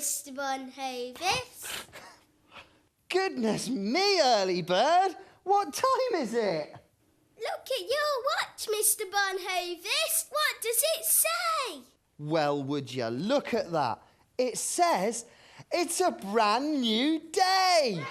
Mr. Bon-Hovis. Goodness me, early bird. What time is it? Look at your watch, Mr. Bon-Hovis. What does it say? Well, would you look at that? It says it's a brand new day.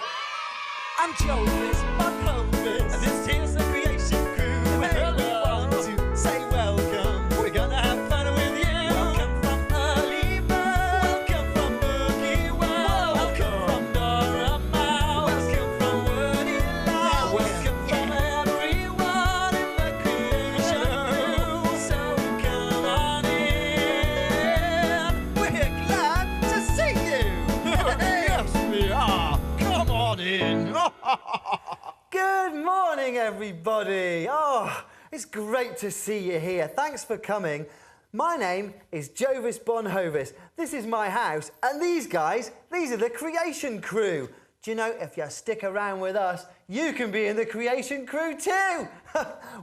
I'm Jovis Bon-Hovis, and this here's the creation crew. We want to say welcome. We're gonna have fun with you. Welcome from early bird. Welcome from Boogie World. Welcome from Dora Mouse. Welcome from Woody Loud. Welcome from everyone in the creation crew. So come on in. We're glad to see you. Yes, we are. Come on in. Good morning, everybody. Oh, it's great to see you here. Thanks for coming. My name is Jovis Bon-Hovis. This is my house, and these guys, these are the creation crew. Do you know, if you stick around with us, you can be in the creation crew too.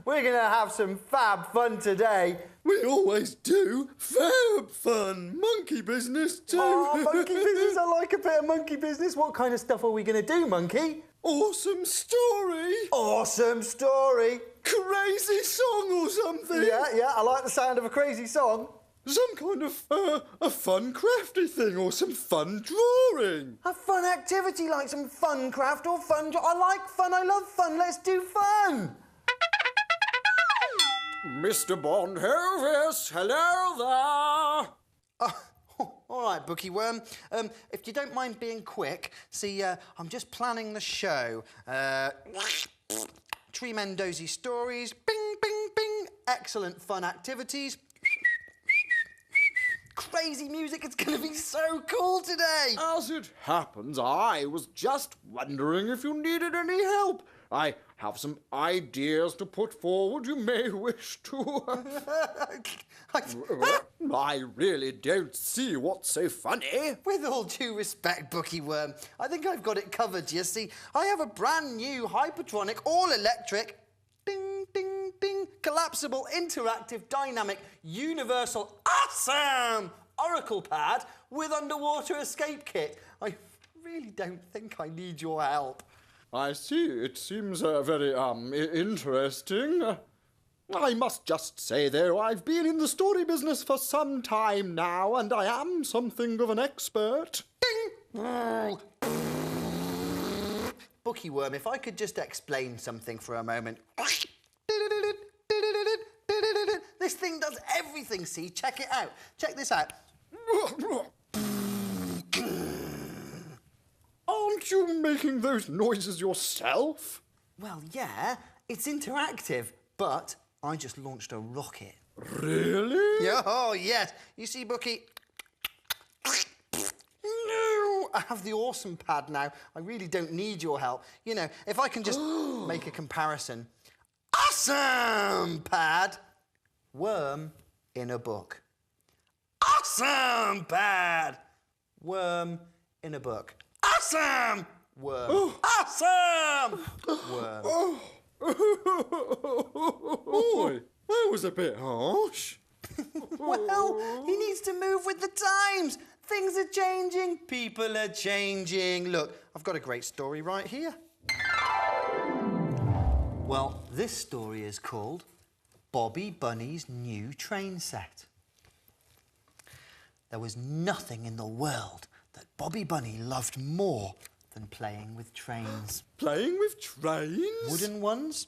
We're going to have some fab fun today. We always do. Fab fun. Monkey business too. Oh, monkey business. I like a bit of monkey business. What kind of stuff are we going to do, Monkey? Awesome story. Awesome story. Crazy song or something. Yeah, I like the sound of a crazy song. Some kind of a fun crafty thing or some fun drawing. A fun activity like some fun craft or fun... I like fun, I love fun. Let's do fun. Mr. Bon-Hovis, hello there. All right, Bookie Worm. If you don't mind being quick, see, I'm just planning the show. Tremendozy stories, bing, bing, bing. Excellent fun activities. Crazy music, it's going to be so cool today. As it happens, I was just wondering if you needed any help. I have some ideas to put forward you may wish to. I really don't see what's so funny. With all due respect, Bookie Worm, I think I've got it covered, you see. I have a brand new hypertronic, all-electric, ding, ding, ding, collapsible, interactive, dynamic, universal, awesome oracle pad with underwater escape kit. I really don't think I need your help. I see. It seems very, interesting. I must just say, though, I've been in the story business for some time now, and I am something of an expert. Ding! Bookie Worm, if I could just explain something for a moment. This thing does everything, see? Check it out. Check this out. Aren't you making those noises yourself? Well, yeah, it's interactive, but I just launched a rocket. Really? Yeah, oh, yes. You see, Bookie, no, I have the awesome pad now. I really don't need your help. You know, if I can just make a comparison. Awesome pad, worm in a book. Awesome pad, worm in a book. Awesome worm. Awesome worm. Boy, that was a bit harsh. Well, he needs to move with the times. Things are changing. People are changing. Look, I've got a great story right here. Well, this story is called Bobby Bunny's New Train Set. There was nothing in the world that Bobby Bunny loved more than playing with trains. Playing with trains? Wooden ones,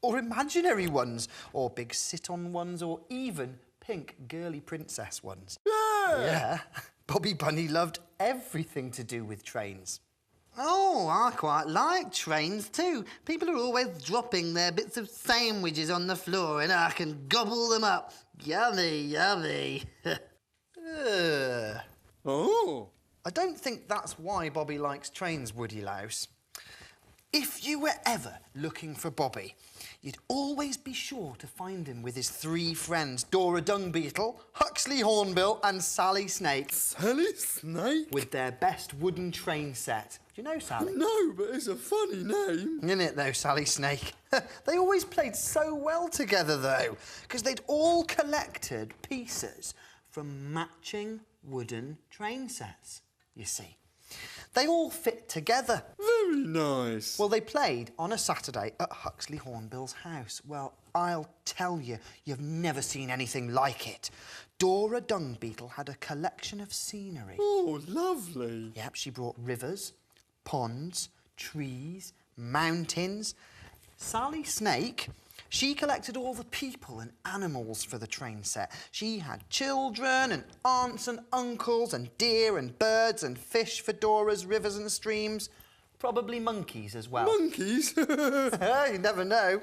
or imaginary ones, or big sit-on ones, or even pink girly princess ones. Yeah, Bobby Bunny loved everything to do with trains. Oh, I quite like trains too. People are always dropping their bits of sandwiches on the floor and I can gobble them up. Yummy, yummy. Oh. I don't think that's why Bobby likes trains, Woody Louse. If you were ever looking for Bobby, you'd always be sure to find him with his three friends, Dora Dung Beetle, Huxley Hornbill and Sally Snake. Sally Snake? With their best wooden train set. Do you know Sally? No, but it's a funny name. Isn't it, though, Sally Snake? They always played so well together, though, because they'd all collected pieces from matching wooden train sets. you see. They all fit together. Very nice. Well, they played on a Saturday at Huxley Hornbill's house. Well, I'll tell you, you've never seen anything like it. Dora Dung-Beetle had a collection of scenery. Oh, lovely. Yep, she brought rivers, ponds, trees, mountains. Sally Snake, she collected all the people and animals for the train set. She had children and aunts and uncles and deer and birds and fish for Dora's rivers and streams. Probably monkeys as well. Monkeys? You never know.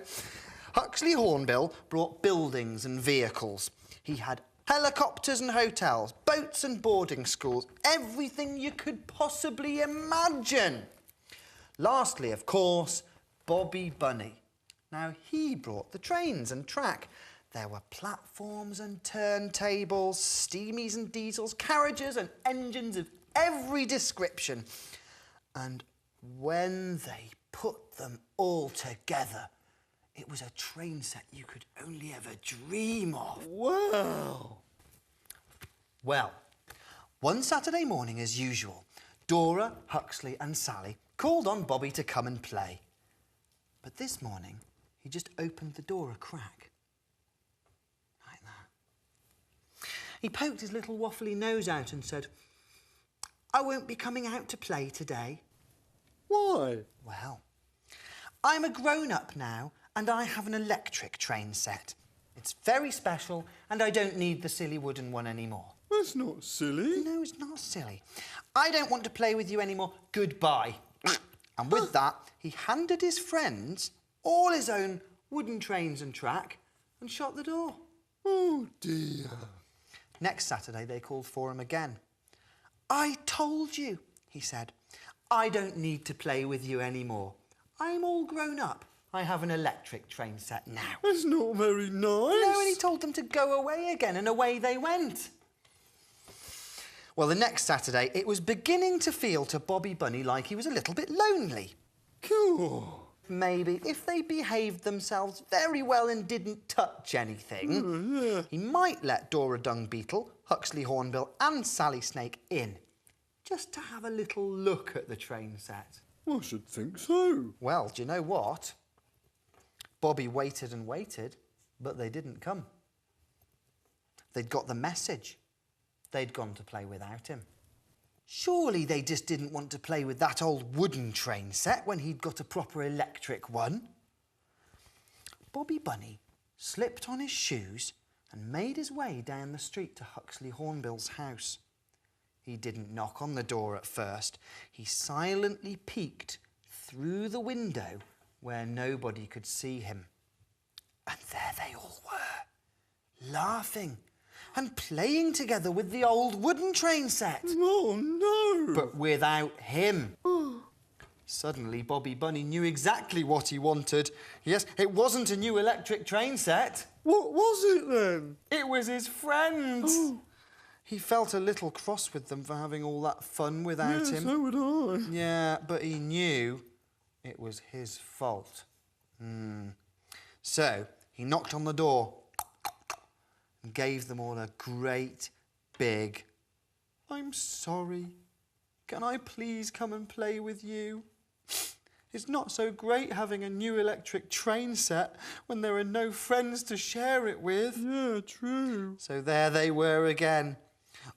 Huxley Hornbill brought buildings and vehicles. He had helicopters and hotels, boats and boarding schools, everything you could possibly imagine. Lastly, of course, Bobby Bunny. Now, he brought the trains and track. There were platforms and turntables, steamies and diesels, carriages and engines of every description. And when they put them all together, it was a train set you could only ever dream of. Wow. Well, one Saturday morning, as usual, Dora, Huxley and Sally called on Bobby to come and play. But this morning, he just opened the door a crack. Like that. He poked his little waffly nose out and said, "I won't be coming out to play today." Why? Well, I'm a grown-up now and I have an electric train set. It's very special and I don't need the silly wooden one anymore. That's not silly. No, it's not silly. I don't want to play with you anymore. Goodbye. And with that, he handed his friends all his own wooden trains and track and shut the door. Oh, dear. Next Saturday, they called for him again. "I told you," he said. "I don't need to play with you anymore. I'm all grown up. I have an electric train set now." That's not very nice. No, and he told them to go away again, and away they went. Well, the next Saturday, it was beginning to feel to Bobby Bunny like he was a little bit lonely. Cool. Maybe if they behaved themselves very well and didn't touch anything, he might let Dora Dung-Beetle, Huxley Hornbill and Sally Snake in, just to have a little look at the train set. I should think so. Well, do you know what? Bobby waited and waited, but they didn't come. They'd got the message. They'd gone to play without him. Surely they just didn't want to play with that old wooden train set when he'd got a proper electric one. Bobby Bunny slipped on his shoes and made his way down the street to Huxley Hornbill's house. He didn't knock on the door at first. He silently peeked through the window where nobody could see him. And there they all were, laughing and playing together with the old wooden train set. Oh, no. But without him. Suddenly, Bobby Bunny knew exactly what he wanted. Yes, it wasn't a new electric train set. What was it then? It was his friends. He felt a little cross with them for having all that fun without him. So would I. Yeah, but he knew it was his fault. So he knocked on the door and gave them all a great big, "I'm sorry. Can I please come and play with you? It's not so great having a new electric train set when there are no friends to share it with." Yeah, true. So there they were again,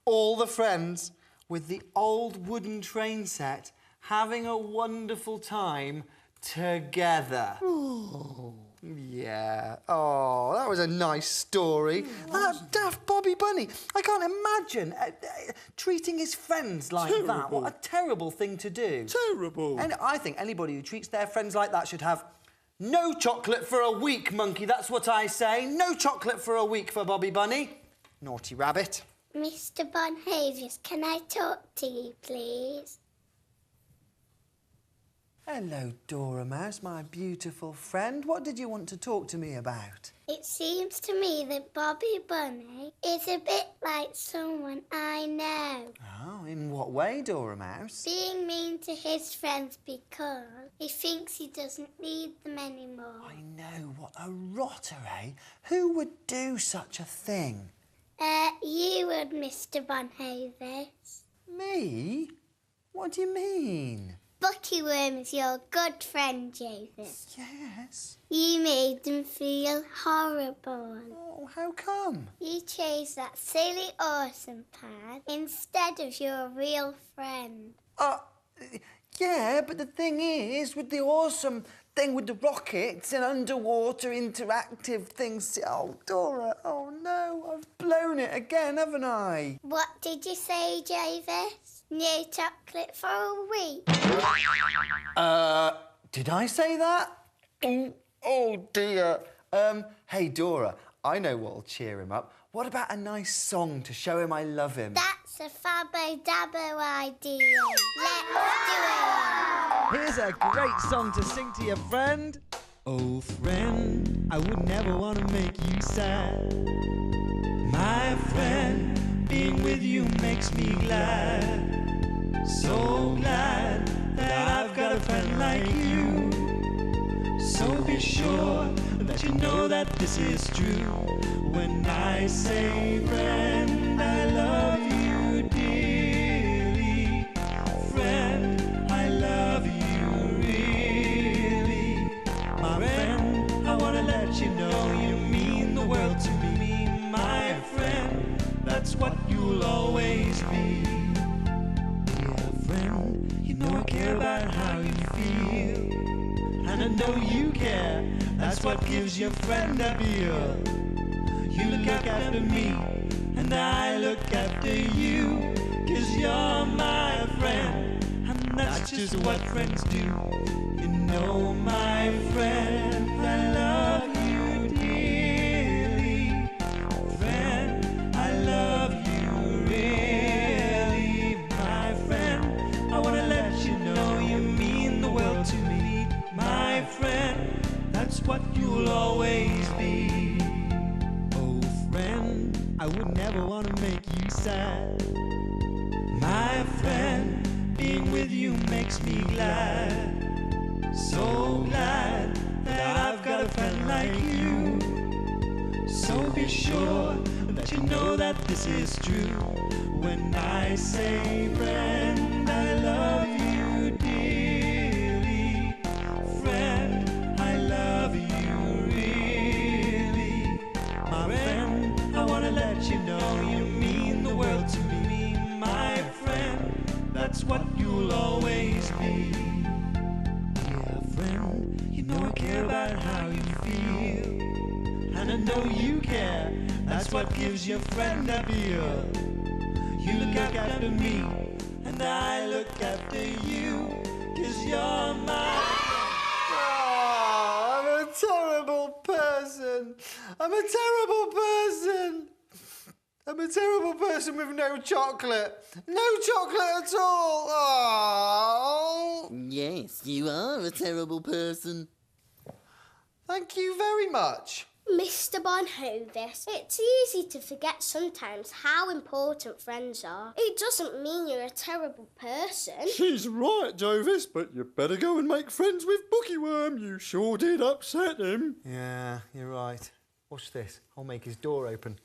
all the friends with the old wooden train set having a wonderful time together. Oh. Yeah. Oh, that was a nice story. That daft Bobby Bunny. I can't imagine treating his friends like that. Terrible. What a terrible thing to do. Terrible. And I think anybody who treats their friends like that should have no chocolate for a week, Monkey. That's what I say. No chocolate for a week for Bobby Bunny. Naughty rabbit. Mr. Bon-Hovis, can I talk to you, please? Hello, Dora Mouse, my beautiful friend. What did you want to talk to me about? It seems to me that Bobby Bunny is a bit like someone I know. Oh, in what way, Dora Mouse? Being mean to his friends because he thinks he doesn't need them anymore. I know, what a rotter, eh? Who would do such a thing? You would, Mr. Bon-Hovis. Me? What do you mean? Buckyworm's your good friend, Jovis. Yes. You made them feel horrible. Oh, how come? You chose that silly awesome pad instead of your real friend. Yeah, but the thing is, with the awesome thing with the rockets and underwater interactive things... Oh, Dora, oh no, I've blown it again, haven't I? What did you say, Jovis? No chocolate for a week? Did I say that? Oh dear. Hey, Dora, I know what'll cheer him up. What about a nice song to show him I love him? That's a fabbo-dabbo idea. Let's do it. Here's a great song to sing to your friend. Oh, friend, I would never want to make you sad. My friend, being with you makes me glad. So glad that I've got a friend like you. So be sure that you know that this is true. When I say, friend, I love you dearly. Friend, I love you really. My friend, I want to let you know you mean the world to me. My friend, that's what you'll always be. Dear friend, you know I care about how you feel. And I know you care, that's what gives your friend appeal. You look after me, and I look after you. 'Cause you're my friend, and that's just what friends do. You know, my friend, I love you dearly. Friend, I love you really. My friend, I wanna let you know you mean the world to me. My friend, that's what you'll always be. Oh, friend, I would never want to make you sad. My friend, being with you makes me glad. So glad that I've got a friend like you. So be sure that you know that this is true. When I say, friend, I love you dearly. Friend, I love you really. My friend, I want to let you know you mean the world to me. My friend, that's what you'll always be. Dear friend, you know I care about how you feel. And I know you care, that's what gives your friend appeal. You look after me, and I look after you. 'Cause you're my... Oh, I'm a terrible person. I'm a terrible person. I'm a terrible person with no chocolate. No chocolate at all. Oh. Yes, you are a terrible person. Thank you very much. Mr. Bon-Hovis, it's easy to forget sometimes how important friends are. It doesn't mean you're a terrible person. She's right, Jovis, but you better go and make friends with Bookieworm. You sure did upset him. Yeah, you're right. Watch this. I'll make his door open.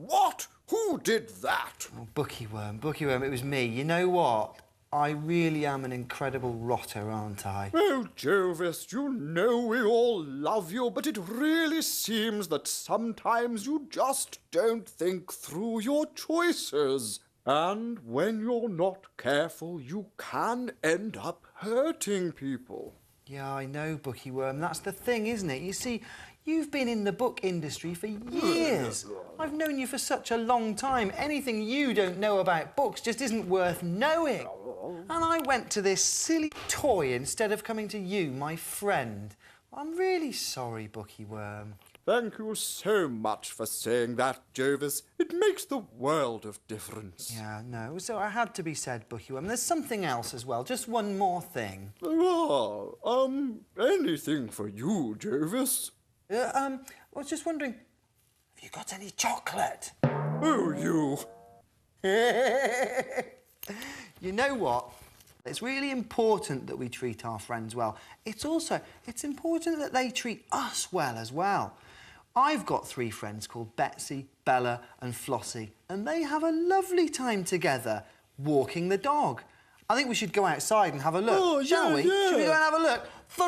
What? Who did that? Oh, Bookieworm, it was me. You know what? I really am an incredible rotter, aren't I? Oh, Jovis, you know we all love you, but it really seems that sometimes you just don't think through your choices. And when you're not careful, you can end up hurting people. Yeah, I know, Bookieworm. That's the thing, isn't it? You see, you've been in the book industry for years. I've known you for such a long time. Anything you don't know about books just isn't worth knowing. And I went to this silly toy instead of coming to you, my friend. I'm really sorry, Bookieworm. Thank you so much for saying that, Jovis. It makes the world of difference. Yeah, no, so I had to be said, Bookieworm. There's something else as well, just one more thing. Anything for you, Jovis. I was just wondering, have you got any chocolate? Oh, you. You know what? It's really important that we treat our friends well. It's important that they treat us well as well. I've got 3 friends called Betsy, Bella and Flossie, and they have a lovely time together walking the dog. I think we should go outside and have a look, Oh, shall yeah, we? yeah. Should we go and have a look? Through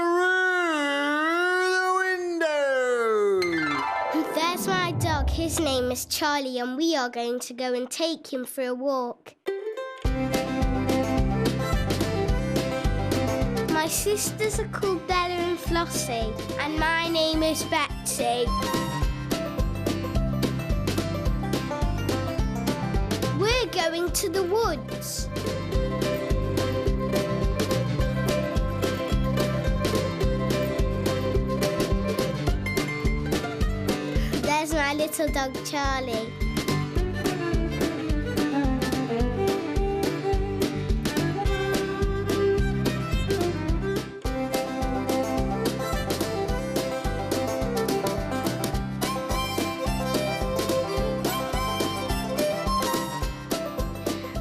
the window! There's my dog. His name is Charlie, and we are going to go and take him for a walk. My sisters are called Bella and Flossie, and my name is Betsy. We're going to the woods. There's my little dog Charlie.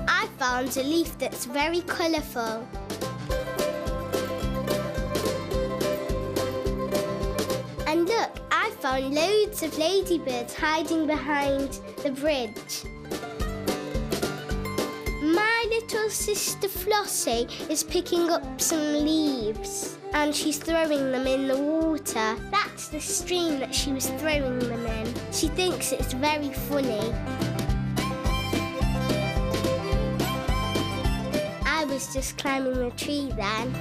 I found a leaf that's very colourful. And look, I found loads of ladybirds hiding behind the bridge. My little sister Flossie is picking up some leaves and she's throwing them in the water. That's the stream that she was throwing them in. She thinks it's very funny. I was just climbing the tree then.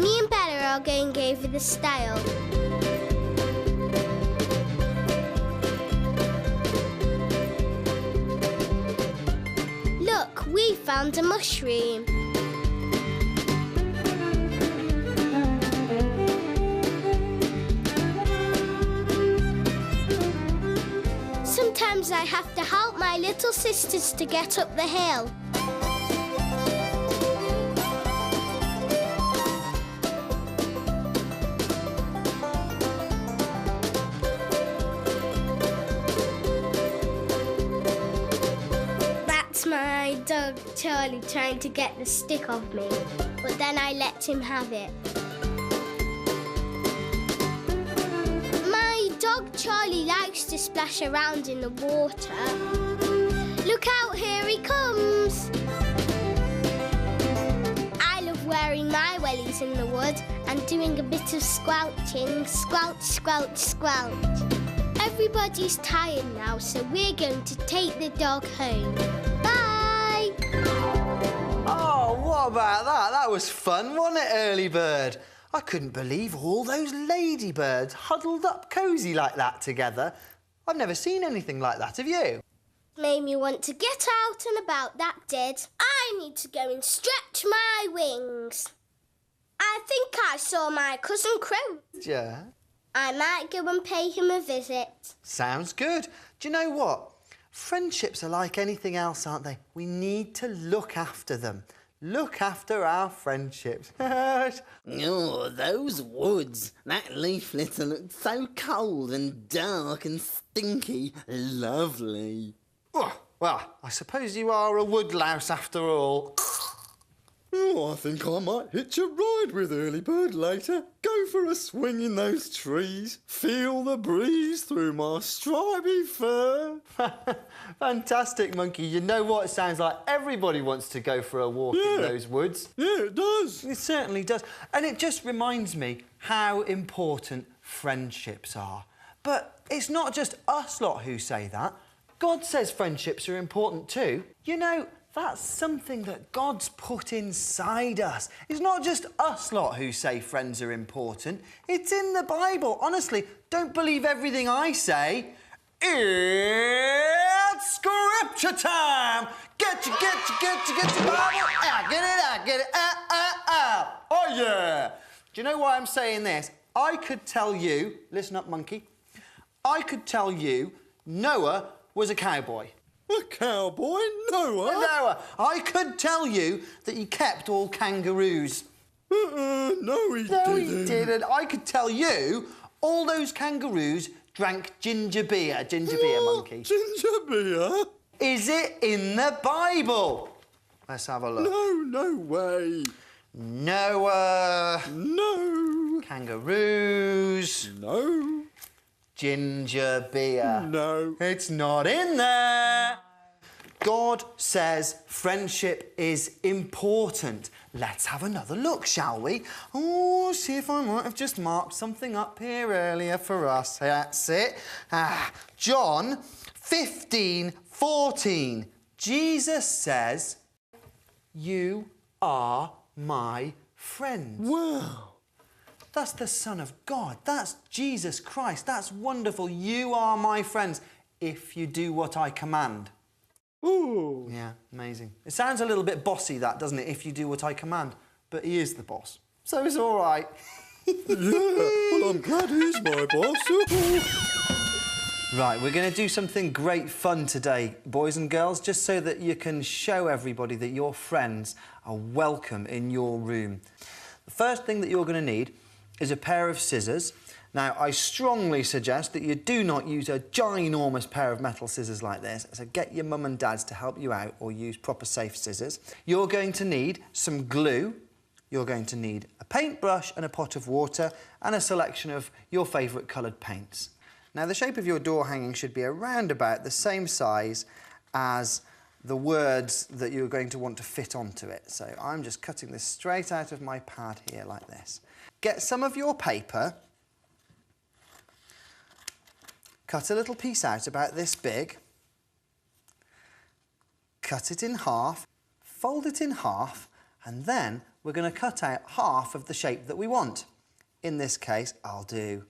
Me and Bella are going over the stile. Look, we found a mushroom. Sometimes I have to help my little sisters to get up the hill. That's my dog Charlie trying to get the stick off me, but then I let him have it. My dog Charlie likes to splash around in the water. Look out, here he comes! I love wearing my wellies in the wood and doing a bit of squelching. Squelch, squelch, squelch. Everybody's tired now, so we're going to take the dog home. Bye! Oh, what about that? That was fun, wasn't it, early bird? I couldn't believe all those ladybirds huddled up cosy like that together. I've never seen anything like that, have you? Made me want to get out and about, that did. I need to go and stretch my wings. I think I saw my cousin Crow. Yeah. I might go and pay him a visit. Sounds good. Do you know what? Friendships are like anything else, aren't they? We need to look after them. Look after our friendships. Oh, those woods. That leaf litter looked so cold and dark and stinky. Lovely. Oh, well, I suppose you are a woodlouse after all. Oh, I think I might hitch a ride with Early Bird later. Go for a swing in those trees. Feel the breeze through my stripy fur. Fantastic, Monkey. You know what? It sounds like everybody wants to go for a walk in those woods. Yeah, it does. It certainly does. And it just reminds me how important friendships are. But it's not just us lot who say that. God says friendships are important too. You know, that's something that God's put inside us. It's not just us lot who say friends are important. It's in the Bible. Honestly, don't believe everything I say. It's scripture time! Get your Bible! I get it, Oh, yeah! Do you know why I'm saying this? I could tell you, listen up, Monkey, I could tell you Noah was a cowboy. A cowboy? Noah? Noah. I could tell you that he kept all kangaroos. No, he No, didn't. he didn't. I could tell you all those kangaroos drank ginger beer. Ginger beer, Monkey. Ginger beer? Is it in the Bible? Let's have a look. No way. Noah. No. Kangaroos. No. Ginger beer. No. It's not in there. God says friendship is important. Let's have another look, shall we? Oh, see if I might have just marked something up here earlier for us. That's it. John 15:14. Jesus says, "You are my friends." Wow. That's the Son of God. That's Jesus Christ. That's wonderful. You are my friends if you do what I command. Ooh. Yeah, amazing. It sounds a little bit bossy, that, doesn't it? If you do what I command. But he is the boss. So it's all right. Yeah, well, I'm glad he's my boss. Right, we're going to do something great fun today, boys and girls, just so that you can show everybody that your friends are welcome in your room. The first thing that you're going to need is a pair of scissors. Now, I strongly suggest that you do not use a ginormous pair of metal scissors like this, so get your mum and dads to help you out or use proper safe scissors. You're going to need some glue. You're going to need a paintbrush and a pot of water and a selection of your favourite coloured paints. Now, the shape of your door hanging should be around about the same size as the words that you're going to want to fit onto it. So I'm just cutting this straight out of my pad here like this. Get some of your paper. Cut a little piece out about this big, cut it in half, fold it in half, and then we're going to cut out half of the shape that we want. In this case, I'll do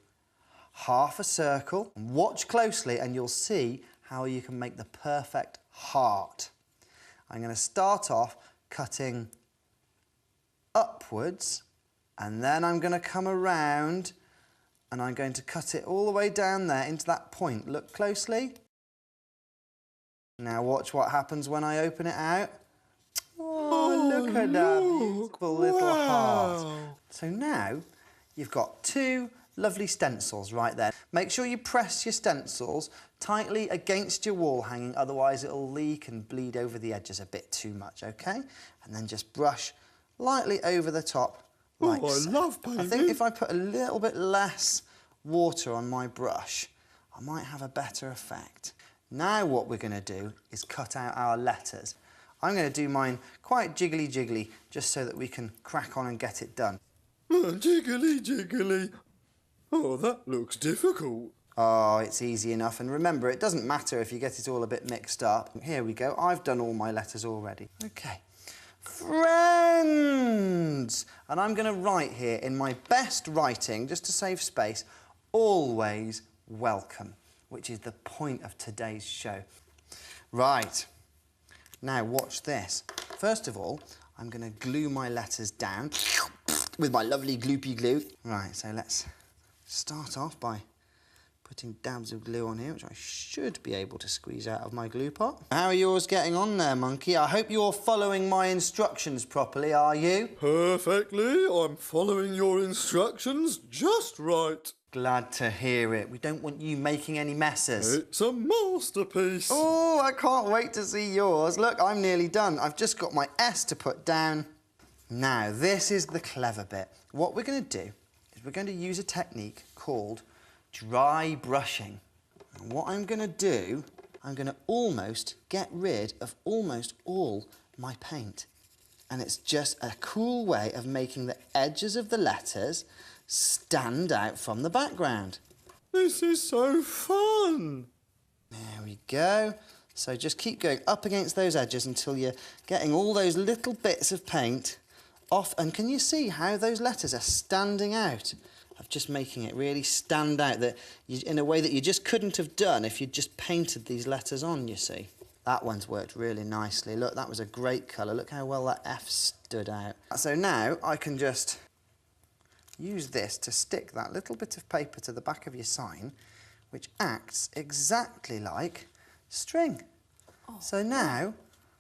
half a circle. Watch closely and you'll see how you can make the perfect heart. I'm going to start off cutting upwards, and then I'm going to come around and I'm going to cut it all the way down there into that point. Look closely. Now watch what happens when I open it out. Oh, look at that beautiful little heart. So now you've got two lovely stencils right there. Make sure you press your stencils tightly against your wall hanging, otherwise it'll leak and bleed over the edges a bit too much, okay? And then just brush lightly over the top. Like I love painting. I think if I put a little bit less water on my brush, I might have a better effect. Now what we're going to do is cut out our letters. I'm going to do mine quite jiggly, just so that we can crack on and get it done. Jiggly. Oh, that looks difficult. Oh, it's easy enough. And remember, it doesn't matter if you get it all a bit mixed up. Here we go. I've done all my letters already. OK. Friends! And I'm going to write here in my best writing, just to save space, always welcome, which is the point of today's show. Right. Now, watch this. First of all, I'm going to glue my letters down with my lovely gloopy glue. Right, so let's start off by putting dabs of glue on here, which I should be able to squeeze out of my glue pot. How are yours getting on there, Monkey? I hope you're following my instructions properly, are you? Perfectly. I'm following your instructions just right. Glad to hear it. We don't want you making any messes. It's a masterpiece. Oh, I can't wait to see yours. Look, I'm nearly done. I've just got my S to put down. Now, this is the clever bit. What we're going to do is we're going to use a technique called dry brushing. And what I'm going to do, I'm going to almost get rid of almost all my paint. And it's just a cool way of making the edges of the letters stand out from the background. This is so fun. There we go. So just keep going up against those edges until you're getting all those little bits of paint off. And can you see how those letters are standing out? Of just making it really stand out in a way that you just couldn't have done if you'd just painted these letters on, you see. That one's worked really nicely. Look, that was a great colour. Look how well that F stood out. So now I can just use this to stick that little bit of paper to the back of your sign, which acts exactly like string. Oh. So now,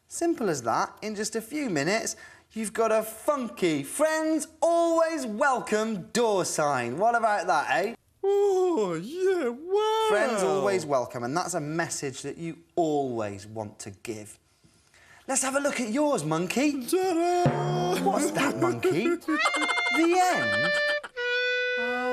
simple as that, in just a few minutes, you've got a funky friends always welcome door sign. What about that, eh? Oh, yeah, wow. Friends always welcome, and that's a message that you always want to give. Let's have a look at yours, Monkey. Ta-da! What's that, Monkey? The end?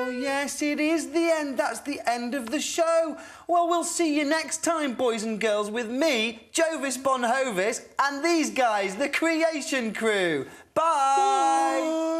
Oh, yes, it is the end. That's the end of the show. Well, we'll see you next time, boys and girls, with me, Jovis Bon-Hovis, and these guys, the Creation Crew. Bye!